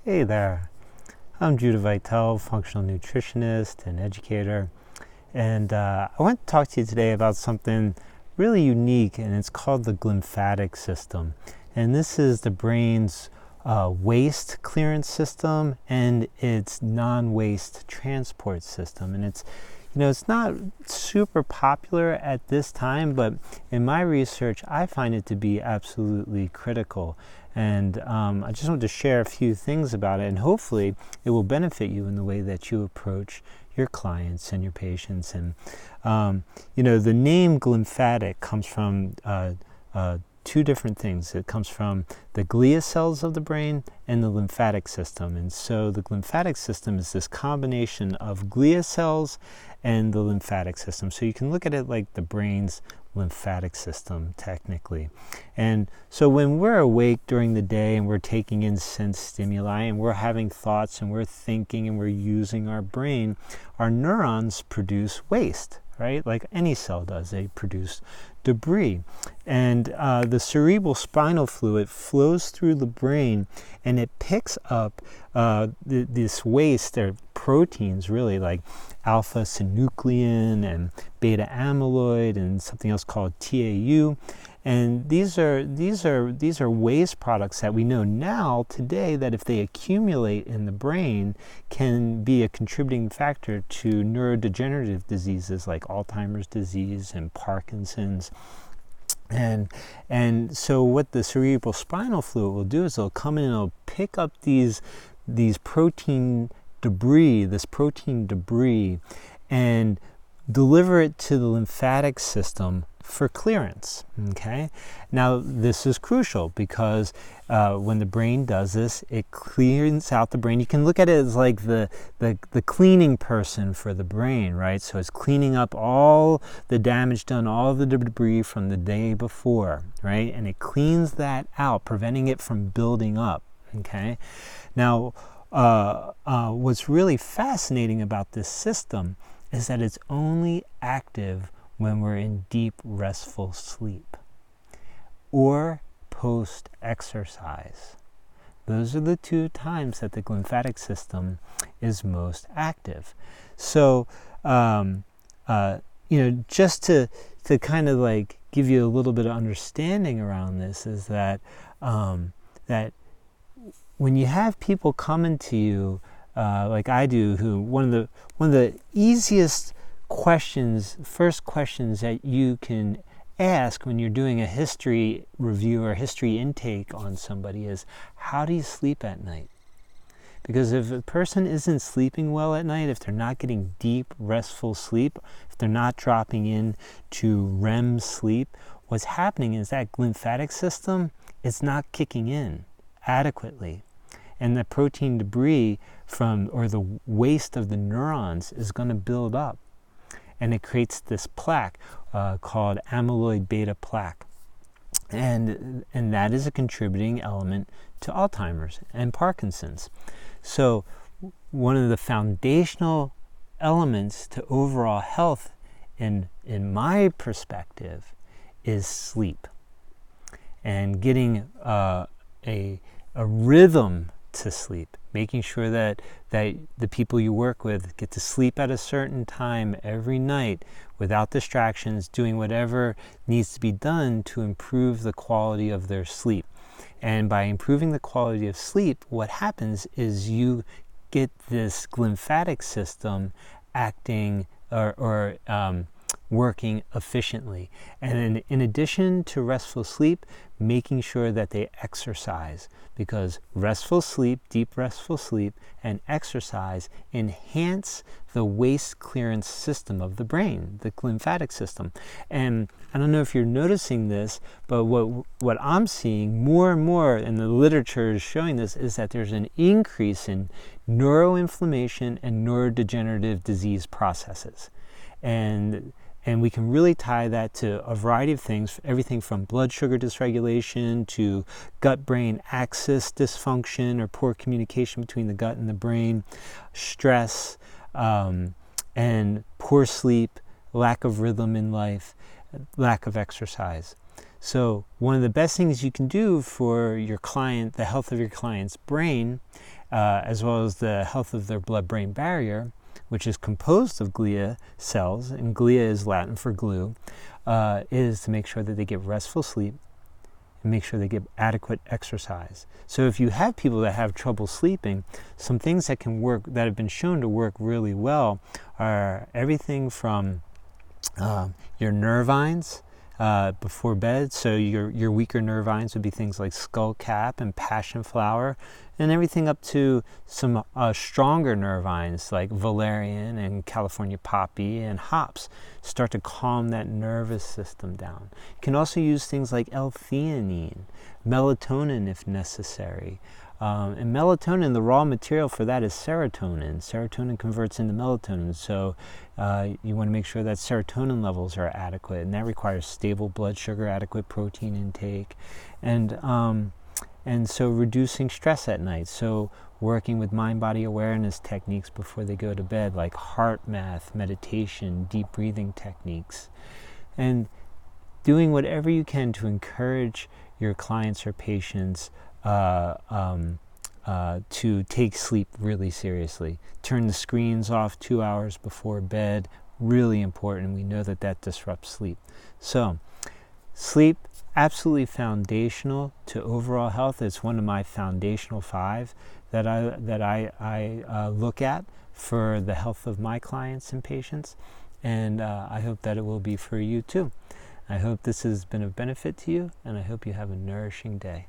Hey there, I'm Judah Vitale, functional nutritionist and educator, and I want to talk to you today about something really unique, and it's called the glymphatic system. And this is the brain's waste clearance system and its non-waste transport system. And it's not super popular at this time, but in my research, I find it to be absolutely critical. And I just wanted to share a few things about it, and hopefully it will benefit you in the way that you approach your clients and your patients. And the name glymphatic comes from two different things. It comes from the glia cells of the brain and the lymphatic system. And so the glymphatic system is this combination of glia cells and the lymphatic system. So you can look at it like the brain's lymphatic system, technically. And so when we're awake during the day and we're taking in sense stimuli and we're having thoughts and we're thinking and we're using our brain, our neurons produce waste, right? Like any cell does. They produce debris. And the cerebral spinal fluid flows through the brain and it picks up this waste. They're proteins, really, like alpha-synuclein and beta-amyloid and something else called TAU. And these are waste products that we know now today that if they accumulate in the brain can be a contributing factor to neurodegenerative diseases like Alzheimer's disease and Parkinson's. And so what the cerebral spinal fluid will do is it'll come in and it'll pick up these protein debris, and deliver it to the lymphatic system for clearance. Okay. Now this is crucial because when the brain does this, it cleans out the brain. You can look at it as like the cleaning person for the brain, right? So it's cleaning up all the damage done, all the debris from the day before, right? And it cleans that out, preventing it from building up. Okay. Now, what's really fascinating about this system is that it's only active when we're in deep restful sleep or post-exercise. Those are the two times that the glymphatic system is most active. So, just to kind of like give you a little bit of understanding around this is that that when you have people coming to you, like I do, who one of the easiest first questions that you can ask when you're doing a history review or history intake on somebody is, how do you sleep at night? Because if a person isn't sleeping well at night, if they're not getting deep, restful sleep, if they're not dropping in to REM sleep, what's happening is that glymphatic system is not kicking in adequately. And the protein debris or the waste of the neurons is going to build up. And it creates this plaque called amyloid beta plaque. And that is a contributing element to Alzheimer's and Parkinson's. So one of the foundational elements to overall health in my perspective is sleep. And getting a rhythm to sleep, making sure that the people you work with get to sleep at a certain time every night without distractions, doing whatever needs to be done to improve the quality of their sleep. And by improving the quality of sleep, what happens is you get this glymphatic system acting or working efficiently. And in addition to restful sleep, making sure that they exercise, because restful sleep, deep restful sleep, and exercise enhance the waste clearance system of the brain, the glymphatic system. And I don't know if you're noticing this, but what I'm seeing more and more, and the literature is showing this, is that there's an increase in neuroinflammation and neurodegenerative disease processes. And we can really tie that to a variety of things, everything from blood sugar dysregulation to gut-brain axis dysfunction or poor communication between the gut and the brain, stress, and poor sleep, lack of rhythm in life, lack of exercise. So one of the best things you can do for your client, the health of your client's brain, as well as the health of their blood-brain barrier, which is composed of glia cells, and glia is Latin for glue, is to make sure that they get restful sleep and make sure they get adequate exercise. So if you have people that have trouble sleeping, some things that can work, that have been shown to work really well, are everything from your nervines before bed. So your weaker nervines would be things like skullcap and passion flower, and everything up to some stronger nervines like valerian and California poppy and hops start to calm that nervous system down. You can also use things like L-theanine, melatonin if necessary. And melatonin, the raw material for that is serotonin. Serotonin converts into melatonin, so you want to make sure that serotonin levels are adequate, and that requires stable blood sugar, adequate protein intake, and so reducing stress at night. So working with mind-body awareness techniques before they go to bed, like heart math, meditation, deep breathing techniques, and doing whatever you can to encourage your clients or patients to take sleep really seriously. Turn the screens off 2 hours before bed, really important. We know that disrupts sleep. So, sleep, absolutely foundational to overall health. It's one of my foundational 5 that I look at for the health of my clients and patients, and I hope that it will be for you too. I hope this has been of benefit to you, and I hope you have a nourishing day.